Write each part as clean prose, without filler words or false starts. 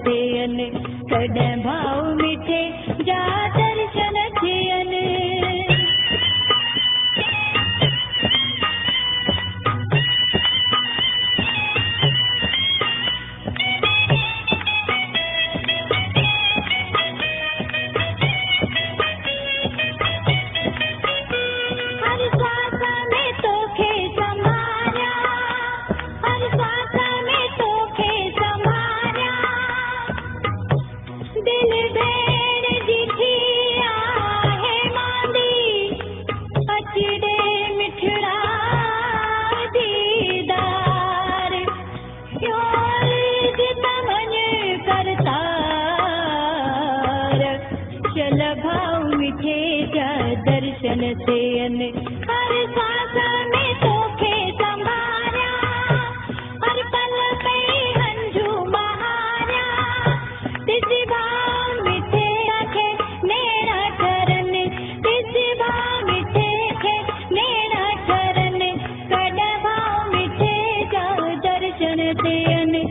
थियनि कॾहिं भाव मिठे जा दर्शन थियनि। चल भाव मिठे जा दर्शन थियनि हर सांस में तोखे संभारिया हर पल पे हंझू बहारिया ॾिस भाव मिठे खे नेड़ा ठरनि ॾिस भाव मिठे खे नेड़ा ठरनि कॾहिं भाव मिठे जा दर्शन थियनि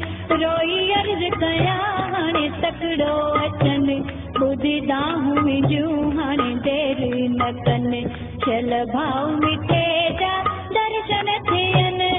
रोई अर्ज़ कया हाणे तकिड़ो अचनि ॿुधंदा मुंहिंजूं हाणे देरि न कनि चल भाव मिठे जा दर्शन थियनि।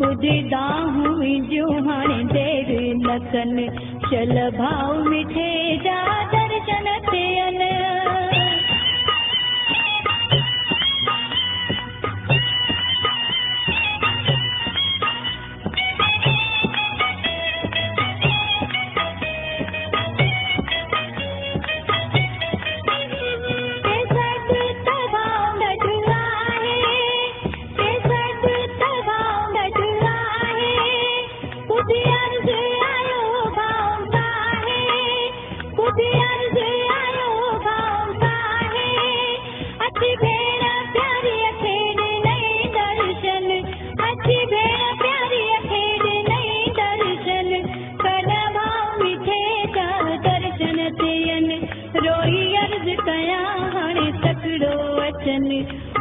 ॿुधंदा मुंहिंजूं हाणे देरि न कनि चल भाव मिठे जा दर्शन थियनि।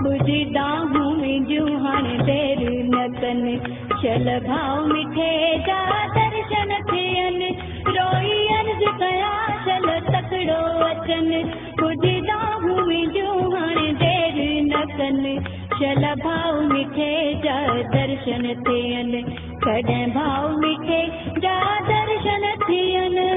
ॿुधंदा मुंहिंजूं हाणे देरि न कनि चल भाव मिठे जा दर्शन थियनि रोई अर्ज़ कया चल तकिड़ो अचनि ॿुधंदा मुंहिंजूं हाणे देरि न कनि चल भाव मिठे जा दर्शन थियनि कॾहिं भाव मिठे जा दर्शन थियनि।